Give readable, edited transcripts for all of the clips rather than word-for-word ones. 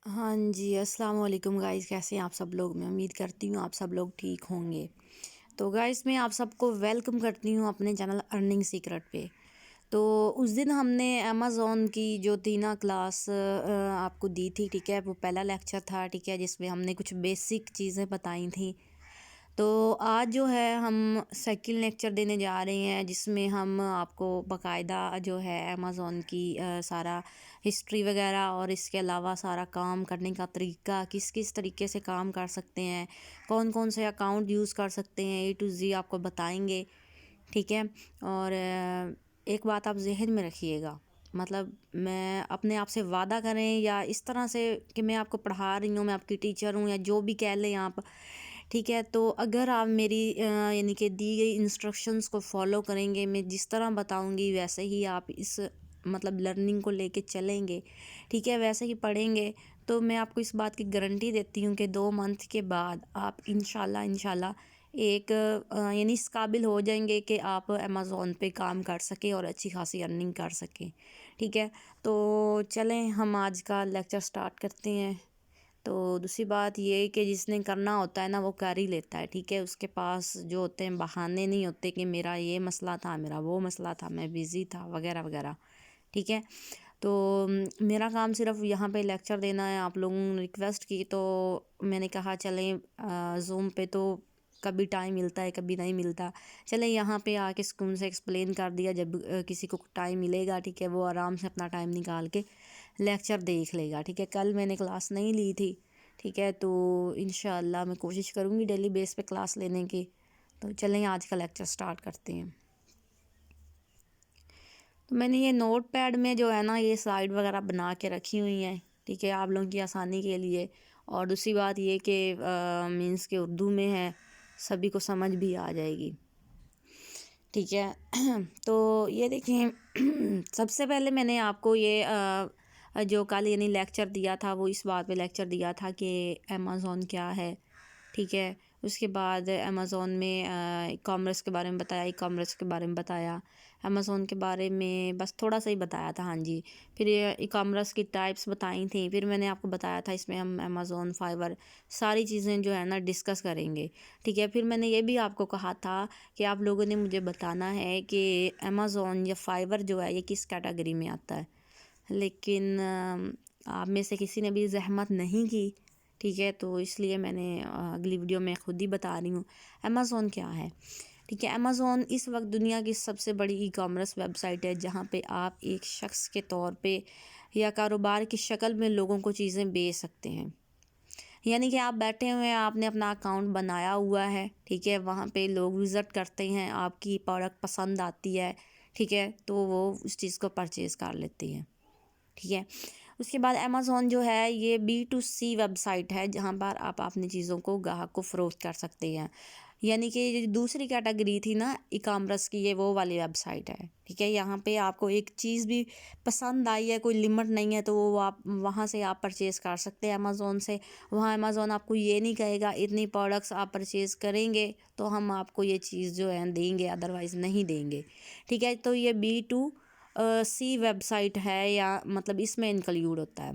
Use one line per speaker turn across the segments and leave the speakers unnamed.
ہاں جی، السلام علیکم گائز، کیسے ہیں آپ سب لوگ؟ میں امید کرتی ہوں آپ سب لوگ ٹھیک ہوں گے۔ تو گائز میں آپ سب کو ویلکم کرتی ہوں اپنے چینل ارننگ سیکرٹ پہ۔ تو اس دن ہم نے امیزون کی جو تینا کلاس آپ کو دی تھی، ٹھیک ہے، وہ پہلا لیکچر تھا، ٹھیک ہے، جس میں ہم نے کچھ بیسک چیزیں بتائی تھیں۔ تو آج جو ہے ہم سیکنڈ لیکچر دینے جا رہے ہیں، جس میں ہم آپ کو باقاعدہ جو ہے امیزون کی سارا ہسٹری وغیرہ اور اس کے علاوہ سارا کام کرنے کا طریقہ، کس طریقے سے کام کر سکتے ہیں، کون کون سے اکاؤنٹ یوز کر سکتے ہیں، اے ٹو زی آپ کو بتائیں گے، ٹھیک ہے۔ اور ایک بات آپ ذہن میں رکھیے گا، مطلب میں اپنے آپ سے وعدہ کریں یا اس طرح سے کہ میں آپ کو پڑھا رہی ہوں، میں آپ کی ٹیچر ہوں یا جو بھی کہہ لیں آپ، ٹھیک ہے۔ تو اگر آپ میری یعنی کہ دی گئی انسٹرکشنز کو فالو کریں گے، میں جس طرح بتاؤں گی ویسے ہی آپ اس مطلب لرننگ کو لے کے چلیں گے، ٹھیک ہے، ویسے ہی پڑھیں گے، تو میں آپ کو اس بات کی گارنٹی دیتی ہوں کہ 2 منتھ کے بعد آپ انشاءاللہ ایک یعنی اس قابل ہو جائیں گے کہ آپ امیزون پہ کام کر سکیں اور اچھی خاصی ارننگ کر سکیں، ٹھیک ہے۔ تو چلیں ہم آج کا لیکچر سٹارٹ کرتے ہیں۔ تو دوسری بات یہ کہ جس نے کرنا ہوتا ہے نا وہ کر ہی لیتا ہے، ٹھیک ہے، اس کے پاس جو ہوتے ہیں بہانے نہیں ہوتے کہ میرا یہ مسئلہ تھا، میرا وہ مسئلہ تھا، میں بیزی تھا وغیرہ وغیرہ، ٹھیک ہے۔ تو میرا کام صرف یہاں پہ لیکچر دینا ہے، آپ لوگوں نے ریکویسٹ کی تو میں نے کہا چلیں زوم پہ تو کبھی ٹائم ملتا ہے کبھی نہیں ملتا، چلیں یہاں پہ آ کے سکون سے ایکسپلین کر دیا، جب کسی کو ٹائم ملے گا، ٹھیک ہے، وہ آرام سے اپنا ٹائم نکال کے لیکچر دیکھ لے گا، ٹھیک ہے۔ کل میں نے کلاس نہیں لی تھی، ٹھیک ہے، تو انشاءاللہ میں کوشش کروں گی ڈیلی بیس پہ کلاس لینے کی۔ تو چلیں آج کا لیکچر سٹارٹ کرتے ہیں۔ تو میں نے یہ نوٹ پیڈ میں جو ہے نا یہ سلائیڈ وغیرہ بنا کے رکھی ہوئی ہیں، ٹھیک ہے، آپ لوگوں کی آسانی کے لیے۔ اور دوسری بات یہ کہ مینس کہ اردو میں ہے، سبھی کو سمجھ بھی آ جائے گی، ٹھیک ہے۔ تو یہ دیکھیں سب سے پہلے میں نے آپ کو یہ جو کل یعنی لیکچر دیا تھا وہ اس بات پہ لیکچر دیا تھا کہ امیزون کیا ہے، ٹھیک ہے۔ اس کے بعد امیزون میں ای کامرس کے بارے میں بتایا، ای کامرس کے بارے میں بتایا، امیزون کے بارے میں بس تھوڑا سا ہی بتایا تھا، ہاں جی۔ پھر یہ ای کامرس کی ٹائپس بتائی تھیں، پھر میں نے آپ کو بتایا تھا اس میں ہم امیزون، فائور ساری چیزیں جو ہے نا ڈسکس کریں گے، ٹھیک ہے۔ پھر میں نے یہ بھی آپ کو کہا تھا کہ آپ لوگوں نے مجھے بتانا ہے کہ امیزون یا فائور جو ہے یہ کس کیٹیگری میں آتا ہے، لیکن آپ میں سے کسی نے بھی زحمت نہیں کی، ٹھیک ہے، تو اس لیے میں نے اگلی ویڈیو میں خود ہی بتا رہی ہوں امیزون کیا ہے، ٹھیک ہے۔ امیزون اس وقت دنیا کی سب سے بڑی ای کامرس ویب سائٹ ہے، جہاں پہ آپ ایک شخص کے طور پہ یا کاروبار کی شکل میں لوگوں کو چیزیں بیچ سکتے ہیں، یعنی کہ آپ بیٹھے ہوئے ہیں، آپ نے اپنا اکاؤنٹ بنایا ہوا ہے، ٹھیک ہے، وہاں پہ لوگ وزٹ کرتے ہیں، آپ کی پروڈکٹ پسند آتی ہے، ٹھیک ہے، تو وہ اس چیز کو پرچیز کر لیتے ہیں، ٹھیک ہے۔ اس کے بعد امیزون جو ہے یہ B2C ویب سائٹ ہے، جہاں پر آپ اپنی چیزوں کو گاہک کو فروخت کر سکتے ہیں، یعنی کہ یہ دوسری کیٹیگری تھی نا ای کامرس کی، یہ وہ والی ویب سائٹ ہے، ٹھیک ہے۔ یہاں پہ آپ کو ایک چیز بھی پسند آئی ہے، کوئی لمٹ نہیں ہے، تو وہ آپ وہاں سے آپ پرچیز کر سکتے ہیں امیزون سے۔ وہاں امیزون آپ کو یہ نہیں کہے گا اتنی پروڈکٹس آپ پرچیز کریں گے تو ہم آپ کو یہ چیز جو ہے دیں گے، ادروائز نہیں دیں گے، ٹھیک ہے۔ تو یہ B2C ویب سائٹ ہے، یا مطلب اس میں انکلیوڈ ہوتا ہے،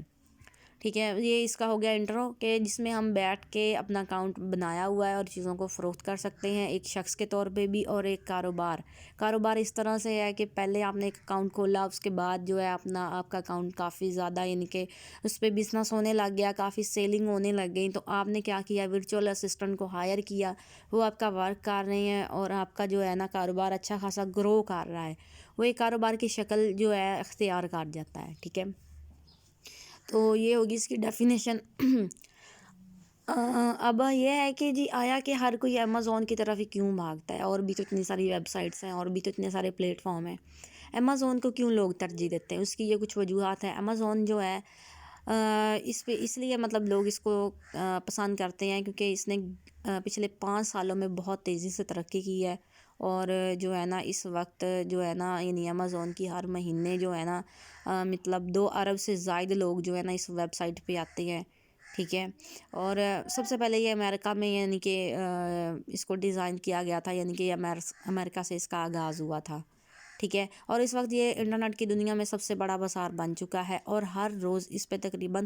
ٹھیک ہے۔ یہ اس کا ہو گیا انٹرو کہ جس میں ہم بیٹھ کے اپنا اکاؤنٹ بنایا ہوا ہے اور چیزوں کو فروخت کر سکتے ہیں، ایک شخص کے طور پہ بھی اور ایک کاروبار اس طرح سے ہے کہ پہلے آپ نے ایک اکاؤنٹ کھولا، اس کے بعد جو ہے آپ کا اکاؤنٹ کافی زیادہ یعنی کہ اس پہ بزنس ہونے لگ گیا، کافی سیلنگ ہونے لگ گئی، تو آپ نے کیا کیا، ورچوئل اسسٹنٹ کو ہائر کیا، وہ آپ کا ورک کر رہے ہیں اور آپ کا جو ہے نا کاروبار اچھا خاصا گرو کر رہا ہے، وہ ایک کاروبار کی شکل جو ہے اختیار کر جاتا ہے، ٹھیک ہے۔ تو یہ ہوگی اس کی ڈیفینیشن۔ اب یہ ہے کہ جی آیا کہ ہر کوئی امیزون کی طرف ہی کیوں بھاگتا ہے، اور بھی تو اتنی ساری ویب سائٹس ہیں اور بھی تو اتنے سارے پلیٹ فارم ہیں، امیزون کو کیوں لوگ ترجیح دیتے ہیں؟ اس کی یہ کچھ وجوہات ہیں۔ امیزون جو ہے اس لیے مطلب لوگ اس کو پسند کرتے ہیں کیونکہ اس نے پچھلے 5 سالوں میں بہت تیزی سے ترقی کی ہے، اور جو ہے نا اس وقت جو ہے نا یعنی امیزون کی ہر مہینے جو ہے نا مطلب 2 ارب سے زائد لوگ جو ہے نا اس ویب سائٹ پہ آتے ہیں، ٹھیک ہے۔ اور سب سے پہلے یہ امریکہ میں یعنی کہ اس کو ڈیزائن کیا گیا تھا، یعنی کہ امریکہ سے اس کا آغاز ہوا تھا، ٹھیک ہے۔ اور اس وقت یہ انٹرنیٹ کی دنیا میں سب سے بڑا بازار بن چکا ہے، اور ہر روز اس پہ تقریباً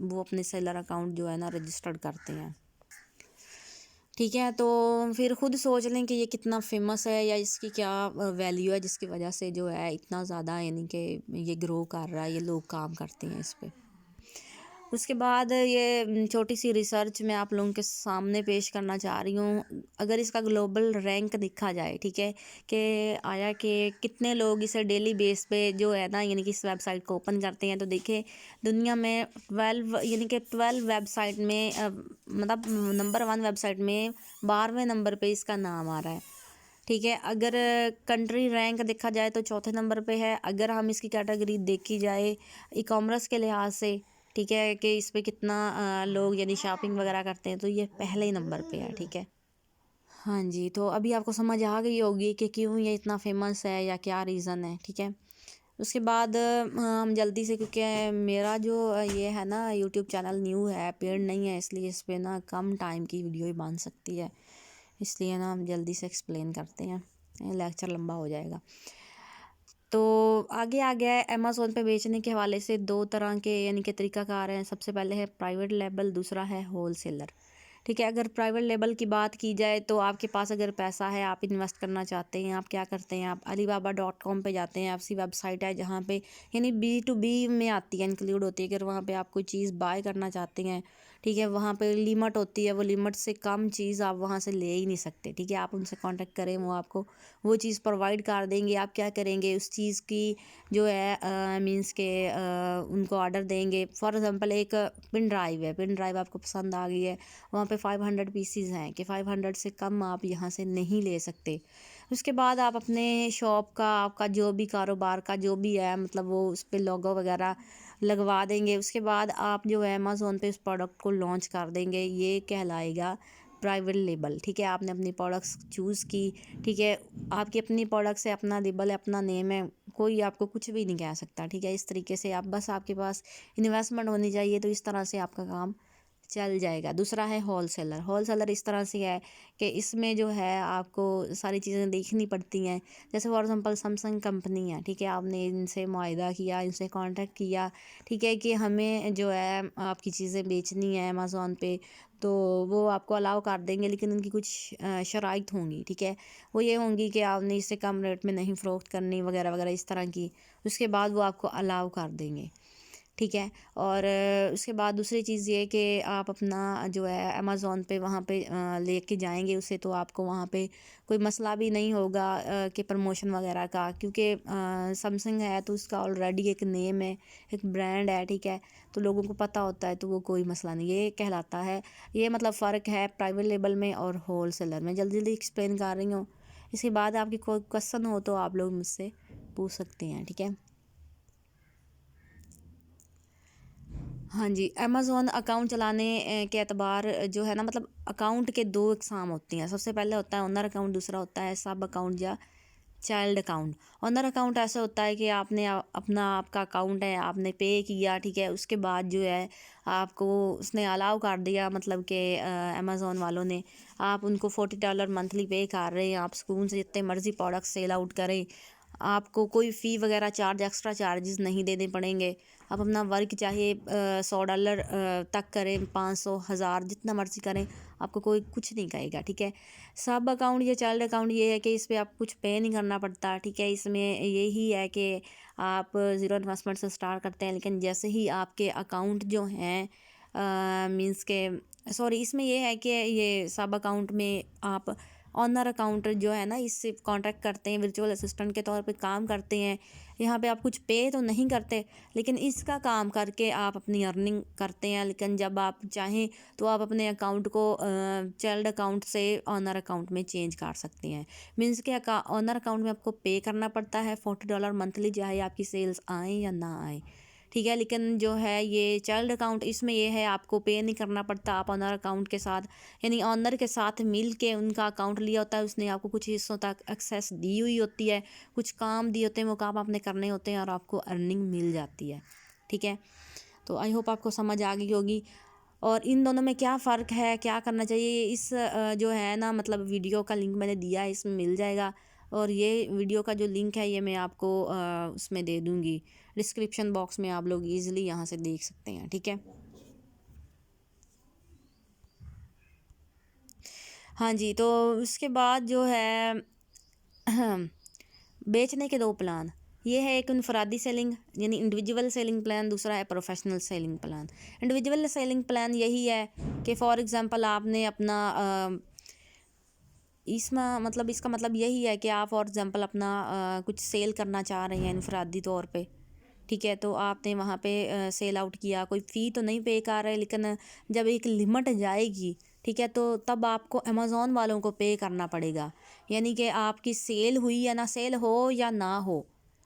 وہ اپنے سیلر اکاؤنٹ جو ہے نا رجسٹرڈ کرتے ہیں. ٹھیک ہے، تو پھر خود سوچ لیں کہ یہ کتنا فیمس ہے یا اس کی کیا ویلیو ہے جس کی وجہ سے جو ہے اتنا زیادہ یعنی کہ یہ گرو کر رہا ہے، یہ لوگ کام کرتے ہیں اس پہ. اس کے بعد یہ چھوٹی سی ریسرچ میں آپ لوگوں کے سامنے پیش کرنا چاہ رہی ہوں. اگر اس کا گلوبل رینک دیکھا جائے، ٹھیک ہے، کہ آیا کہ کتنے لوگ اسے ڈیلی بیس پہ جو ہے نا یعنی کہ اس ویب سائٹ کو اوپن کرتے ہیں، تو دیکھیں دنیا میں 12 یعنی کہ 12 ویب سائٹ میں مطلب نمبر 1 ویب سائٹ میں 12ویں نمبر پہ اس کا نام آ رہا ہے. ٹھیک ہے، اگر کنٹری رینک دیکھا جائے تو چوتھے نمبر پہ ہے. اگر ہم اس کی کیٹیگری دیکھی جائے ای کامرس کے لحاظ سے، ٹھیک ہے، کہ اس پہ کتنا لوگ یعنی شاپنگ وغیرہ کرتے ہیں، تو یہ پہلے ہی نمبر پہ ہے. ٹھیک ہے، ہاں جی، تو ابھی آپ کو سمجھ آ گئی ہوگی کہ کیوں یہ اتنا فیمس ہے یا کیا ریزن ہے. ٹھیک ہے، اس کے بعد ہم جلدی سے، کیونکہ میرا جو یہ ہے نا یوٹیوب چینل نیو ہے، پیڈ نہیں ہے، اس لیے اس پہ نا کم ٹائم کی ویڈیو ہی بن سکتی ہے، اس لیے نا ہم جلدی سے ایکسپلین کرتے ہیں، لیکچر لمبا ہو جائے گا. تو آگے ہے امیزون پہ بیچنے کے حوالے سے 2 طرح کے یعنی کہ طریقہ کار ہیں. سب سے پہلے ہے پرائیویٹ لیبل، دوسرا ہے ہول سیلر. ٹھیک ہے، اگر پرائیویٹ لیبل کی بات کی جائے تو آپ کے پاس اگر پیسہ ہے، آپ انویسٹ کرنا چاہتے ہیں، آپ کیا کرتے ہیں، آپ alibaba.com پہ جاتے ہیں. ایسی ویب سائٹ ہے جہاں پہ یعنی B2B میں آتی ہے، انکلوڈ ہوتی ہے. اگر وہاں پہ آپ کوئی چیز بائی کرنا چاہتے ہیں، ٹھیک ہے، وہاں پہ لیمٹ ہوتی ہے، وہ لیمٹ سے کم چیز آپ وہاں سے لے ہی نہیں سکتے. ٹھیک ہے، آپ ان سے کانٹیکٹ کریں، وہ آپ کو وہ چیز پرووائڈ کر دیں گے. آپ کیا کریں گے، اس چیز کی جو ہے مینس کہ ان کو آرڈر دیں گے. فار ایگزامپل ایک پن ڈرائیو آپ کو پسند آ گئی ہے، وہاں پہ 500 پیسز ہیں کہ 500 سے کم آپ یہاں سے نہیں لے سکتے. اس کے بعد آپ اپنے شاپ کا، آپ کا جو بھی کاروبار کا جو بھی ہے مطلب وہ اس پہ لوگو وغیرہ لگوا دیں گے. اس کے بعد آپ جو ہے امیزون پہ اس پروڈکٹ کو لانچ کر دیں گے. یہ کہلائے گا پرائیویٹ لیبل. ٹھیک ہے، آپ نے اپنی پروڈکٹس چوز کی. ٹھیک ہے، آپ کی اپنی پروڈکٹس ہے، اپنا لیبل ہے، اپنا نیم ہے، کوئی آپ کو کچھ بھی نہیں کہہ سکتا. ٹھیک ہے، اس طریقے سے آپ کے پاس انویسٹمنٹ ہونی چاہیے، تو اس طرح سے آپ کا کام چل جائے گا. دوسرا ہے ہول سیلر اس طرح سے ہے کہ اس میں جو ہے آپ کو ساری چیزیں دیکھنی پڑتی ہیں. جیسے فار ایگزامپل سمسنگ کمپنی ہے، ٹھیک ہے، آپ نے ان سے معاہدہ کیا، ان سے کانٹیکٹ کیا، ٹھیک ہے، کہ ہمیں جو ہے آپ کی چیزیں بیچنی ہے امیزون پہ، تو وہ آپ کو الاؤ کر دیں گے. لیکن ان کی کچھ شرائط ہوں گی. ٹھیک ہے، وہ یہ ہوں گی کہ آپ نے اس سے کم ریٹ میں نہیں فروخت کرنی وغیرہ وغیرہ اس طرح کی. اس کے بعد وہ آپ کو الاؤ کر دیں گے. ٹھیک ہے، اور اس کے بعد دوسری چیز یہ کہ آپ اپنا جو ہے امیزون پہ وہاں پہ لے کے جائیں گے اسے، تو آپ کو وہاں پہ کوئی مسئلہ بھی نہیں ہوگا کہ پروموشن وغیرہ کا، کیونکہ سمسنگ ہے تو اس کا آلریڈی ایک نیم ہے، ایک برانڈ ہے. ٹھیک ہے، تو لوگوں کو پتہ ہوتا ہے، تو وہ کوئی مسئلہ نہیں. یہ کہلاتا ہے، یہ مطلب فرق ہے پرائیویٹ لیبل میں اور ہول سیلر میں. جلدی ایکسپلین کر رہی ہوں. اس کے بعد آپ کی کوئی کوسچن ہو تو آپ لوگ مجھ سے پوچھ سکتے ہیں. ٹھیک ہے، ہاں جی. امیزون اکاؤنٹ چلانے کے اعتبار جو ہے نا مطلب اکاؤنٹ کے 2 اقسام ہوتی ہیں. سب سے پہلے ہوتا ہے اونر اکاؤنٹ، دوسرا ہوتا ہے سب اکاؤنٹ یا چائلڈ اکاؤنٹ. اونر اکاؤنٹ ایسا ہوتا ہے کہ آپ نے آپ کا اکاؤنٹ ہے، آپ نے پے کیا، ٹھیک ہے، اس کے بعد جو ہے آپ کو اس نے الاؤ کر دیا، مطلب کہ امیزون والوں نے آپ ان کو $40 منتھلی پے کر رہے ہیں. آپ سکون سے جتنے مرضی پروڈکٹ سیل آؤٹ کریں، آپ کو کوئی فی وغیرہ ایکسٹرا چارجز نہیں دینے پڑیں گے. آپ اپنا ورک چاہے $100 تک کریں، 500، 1000 جتنا مرضی کریں، آپ کو کوئی کچھ نہیں کہے گا. ٹھیک ہے، سب اکاؤنٹ یا چائلڈ اکاؤنٹ یہ ہے کہ اس پہ آپ کچھ پے نہیں کرنا پڑتا. ٹھیک ہے، اس میں یہی ہے کہ آپ زیرو انویسٹمنٹ سے سٹارٹ کرتے ہیں، لیکن جیسے ہی آپ کے اکاؤنٹ جو ہیں مینس کہ سوری، اس میں یہ ہے کہ یہ سب اکاؤنٹ میں آپ آنر اکاؤنٹ جو ہے نا اس سے کانٹیکٹ کرتے ہیں، ورچوئل اسسٹنٹ کے طور پہ کام کرتے ہیں. یہاں پہ آپ کچھ پے تو نہیں کرتے، لیکن اس کا کام کر کے آپ اپنی ارننگ کرتے ہیں. لیکن جب آپ چاہیں تو آپ اپنے اکاؤنٹ کو چائلڈ اکاؤنٹ سے آنر اکاؤنٹ میں چینج کر سکتے ہیں. مینس کہ آنر اکاؤنٹ میں آپ کو پے کرنا پڑتا ہے $40 منتھلی، چاہے آپ کی سیلز آئیں یا نہ آئیں. ٹھیک ہے، لیکن جو ہے یہ چائلڈ اکاؤنٹ، اس میں یہ ہے آپ کو پے نہیں کرنا پڑتا. آپ آنر اکاؤنٹ کے ساتھ یعنی آنر کے ساتھ مل کے ان کا اکاؤنٹ لیا ہوتا ہے، اس نے آپ کو کچھ حصوں تک ایکسیس دی ہوئی ہوتی ہے، کچھ کام دیے ہوتے ہیں، وہ کام آپ نے کرنے ہوتے ہیں اور آپ کو ارننگ مل جاتی ہے. ٹھیک ہے، تو آئی ہوپ آپ کو سمجھ آ گئی ہوگی. اور ان دونوں میں کیا فرق ہے، کیا کرنا چاہیے، اس جو ہے نا مطلب ویڈیو کا لنک میں نے دیا ہے، اس میں مل جائے گا. اور یہ ویڈیو کا جو لنک ہے یہ میں آپ کو اس میں دے دوں گی ڈسکرپشن باکس میں، آپ لوگ ایزیلی یہاں سے دیکھ سکتے ہیں، ٹھیک ہے۔ ہاں جی، تو اس کے بعد جو ہے بیچنے کے 2 پلان، یہ ہے ایک انفرادی سیلنگ یعنی انڈیویجول سیلنگ پلان، دوسرا ہے professional selling plan. Individual selling plan یہی ہے کہ فار ایگزامپل آپ نے اپنا اس کا مطلب یہی ہے کہ آپ فار ایگزامپل اپنا کچھ سیل کرنا چاہ رہے ہیں انفرادی طور پہ، ٹھیک ہے، تو آپ نے وہاں پہ سیل آؤٹ کیا، کوئی فی تو نہیں پے کر رہے، لیکن جب ایک لمٹ جائے گی، ٹھیک ہے، تو تب آپ کو امیزون والوں کو پے کرنا پڑے گا، یعنی کہ آپ کی سیل ہوئی یا نہ سیل ہو یا نہ ہو،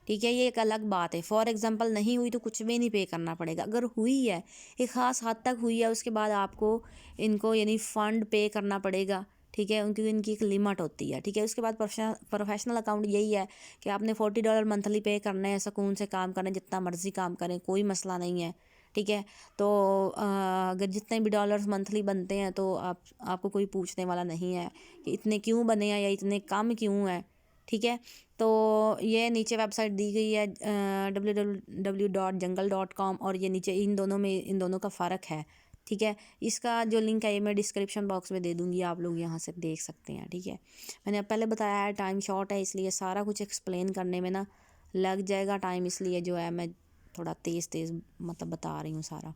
ٹھیک ہے، یہ ایک الگ بات ہے۔ فار ایگزامپل نہیں ہوئی تو کچھ بھی نہیں پے کرنا پڑے گا، اگر ہوئی ہے ایک خاص حد تک ہوئی ہے اس کے بعد آپ کو ان کو یعنی فنڈ پے کرنا پڑے گا، ٹھیک ہے، ان کی ایک لمٹ ہوتی ہے، ٹھیک ہے۔ اس کے بعد پروفیشنل اکاؤنٹ یہی ہے کہ آپ نے $40 منتھلی پے کرنے ہیں، سکون سے کام کریں، جتنا مرضی کام کریں، کوئی مسئلہ نہیں ہے، ٹھیک ہے۔ تو اگر جتنے بھی ڈالرز منتھلی بنتے ہیں تو آپ کو کوئی پوچھنے والا نہیں ہے کہ اتنے کیوں بنے ہیں یا اتنے کم کیوں ہیں، ٹھیک ہے۔ تو یہ نیچے ویب سائٹ دی گئی ہے www.jungle.com، اور یہ نیچے ان دونوں کا فرق ہے، ٹھیک ہے۔ اس کا جو لنک ہے یہ میں ڈسکرپشن باکس میں دے دوں گی، آپ لوگ یہاں سے دیکھ سکتے ہیں، ٹھیک ہے۔ میں نے اب پہلے بتایا ہے ٹائم شارٹ ہے، اس لیے سارا کچھ ایکسپلین کرنے میں نا لگ جائے گا ٹائم، اس لیے جو ہے میں تھوڑا تیز بتا رہی ہوں سارا۔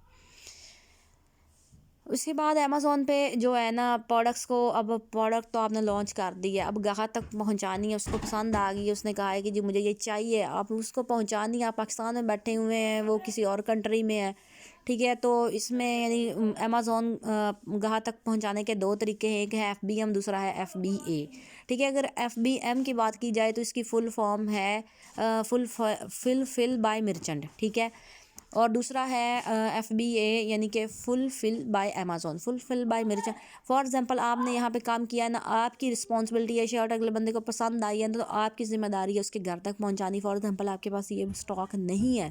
اس کے بعد امیزون پہ جو ہے نا پروڈکٹس کو، اب پروڈکٹ تو آپ نے لانچ کر دی ہے، اب گاہک تک پہنچانی ہے، اس کو پسند آ گئی ہے، اس نے کہا ہے کہ جی مجھے یہ چاہیے، آپ اس کو پہنچانی ہے، آپ پاکستان میں بیٹھے ہوئے ہیں، وہ کسی اور کنٹری میں ہے، ٹھیک ہے۔ تو اس میں یعنی امیزون گاہک تک پہنچانے کے 2 طریقے ہیں، ایک ہے FBM، دوسرا ہے FBA، ٹھیک ہے۔ اگر FBM کی بات کی جائے تو اس کی فل فارم ہے فل بائی مرچنٹ، ٹھیک ہے، اور دوسرا ہے FBA یعنی کہ full by Amazon, full by merchant. For example آپ نے یہاں پہ کام کیا ہے نا، آپ کی رسپانسبلٹی ہے، شرٹ اگلے بندے کو پسند آئی ہے تو آپ کی ذمہ داری ہے اس کے گھر تک پہنچانی۔ فار ایگزامپل آپ کے پاس یہ اسٹاک نہیں ہے،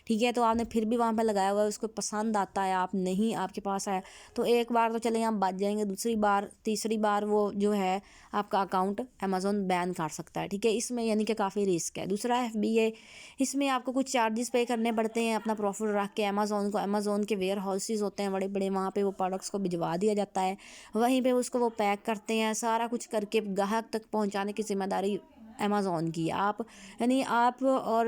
ٹھیک ہے، تو آپ نے پھر بھی وہاں پہ لگایا ہوا ہے، اس کو پسند آتا ہے، آپ نہیں، آپ کے پاس ہے تو ایک بار تو چلیں آپ بچ جائیں گے، دوسری بار تیسری بار وہ جو ہے آپ کا اکاؤنٹ امیزون بین کر سکتا ہے، ٹھیک ہے۔ اس میں یعنی کہ کافی رسک ہے۔ دوسرا FBA، اس میں آپ کو کچھ چارجز پے کرنے پڑتے ہیں اپنا پروفٹ رکھ کے امیزون کو، امیزون کے ویئر ہاؤسز ہوتے ہیں بڑے بڑے، وہاں پہ وہ پروڈکٹس کو بھجوا دیا جاتا ہے، وہیں پہ اس کو وہ پیک کرتے ہیں، سارا کچھ کر کے گاہک تک پہنچانے کی ذمہ داری امیزون کی، آپ اور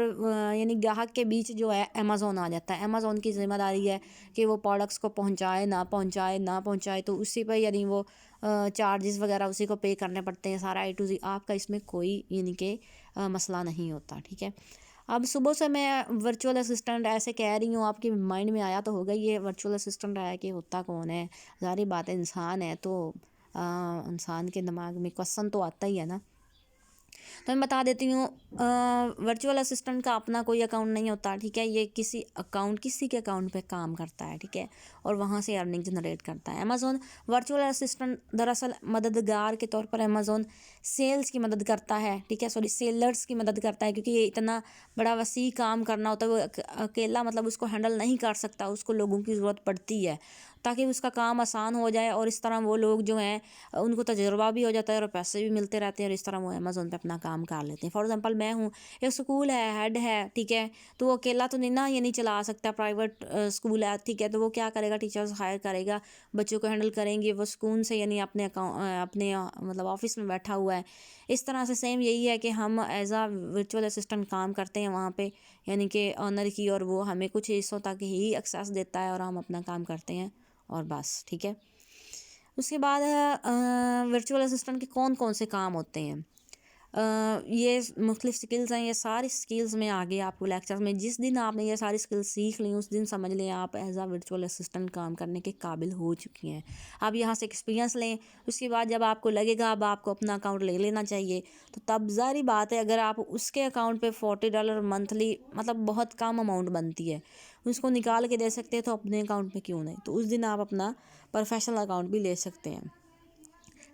یعنی گاہک کے بیچ جو ہے امیزون آ جاتا ہے، امیزون کی ذمہ داری ہے کہ وہ پروڈکٹس کو پہنچائے نہ پہنچائے، تو اسی پہ یعنی وہ چارجز وغیرہ اسی کو پے کرنے پڑتے ہیں، سارا A to Z، آپ کا اس میں کوئی یعنی کہ مسئلہ نہیں ہوتا، ٹھیک ہے۔ اب صبح سے میں ورچوئل اسسٹنٹ ایسے کہہ رہی ہوں، آپ کے مائنڈ میں آیا تو ہوگا یہ ورچوئل اسسٹنٹ ہے کہ ہوتا کون ہے، ظاہری بات ہے انسان ہے تو انسان کے دماغ میں کوسچن تو آتا ہی ہے نا۔ تو میں بتا دیتی ہوں، ورچوئل اسسٹنٹ کا اپنا کوئی اکاؤنٹ نہیں ہوتا، ٹھیک ہے، یہ کسی کے اکاؤنٹ پہ کام کرتا ہے، ٹھیک ہے، اور وہاں سے ارننگ جنریٹ کرتا ہے۔ امیزون ورچوئل اسسٹنٹ دراصل مددگار کے طور پر امیزون سیلز کی مدد کرتا ہے، ٹھیک ہے، سیلرز کی مدد کرتا ہے، کیونکہ یہ اتنا بڑا وسیع کام کرنا ہوتا ہے، وہ اکیلا اس کو ہینڈل نہیں کر سکتا، اس کو لوگوں کی ضرورت پڑتی ہے تاکہ اس کا کام آسان ہو جائے، اور اس طرح وہ لوگ جو ہیں ان کو تجربہ بھی ہو جاتا ہے اور پیسے بھی ملتے رہتے ہیں، اور اس طرح وہ امیزون پہ اپنا کام کر لیتے ہیں۔ فار ایگزامپل میں ہوں، ایک اسکول ہے، ہیڈ ہے، ٹھیک ہے، تو وہ اکیلا تو نہیں نا یہ نہیں چلا سکتا، پرائیویٹ اسکول ہے، ٹھیک ہے، تو وہ کیا کرے گا، ٹیچرز ہائر کرے گا، بچوں کو ہینڈل کریں گے، وہ سکون سے یعنی اپنے آفس میں بیٹھا ہوا ہے۔ اس طرح سے سیم یہی ہے کہ ہم ایز اے ورچوئل اسسٹنٹ کام کرتے ہیں وہاں پہ، یعنی کہ آنر کی، اور وہ ہمیں کچھ حصوں تک ہی ایکسیس دیتا ہے اور ہم اپنا کام کرتے ہیں اور بس، ٹھیک ہے۔ اس کے بعد ورچوئل اسسٹنٹ کے کون سے کام ہوتے ہیں، یہ مختلف سکلز ہیں، یہ ساری سکلز میں آگے آپ کو لیکچرز میں جس دن آپ نے یہ ساری سکلز سیکھ لیں اس دن سمجھ لیں آپ ایز اے ورچوئل اسسٹنٹ کام کرنے کے قابل ہو چکی ہیں۔ آپ یہاں سے ایکسپیرینس لیں، اس کے بعد جب آپ کو لگے گا اب آپ کو اپنا اکاؤنٹ لے لینا چاہیے، تو تب ظاہری بات ہے اگر آپ اس کے اکاؤنٹ پہ $40 منتھلی بہت کم اماؤنٹ بنتی ہے، اس کو نکال کے دے سکتے ہیں، تو اپنے اکاؤنٹ پہ کیوں نہیں، تو اس دن آپ اپنا پروفیشنل اکاؤنٹ بھی لے سکتے ہیں۔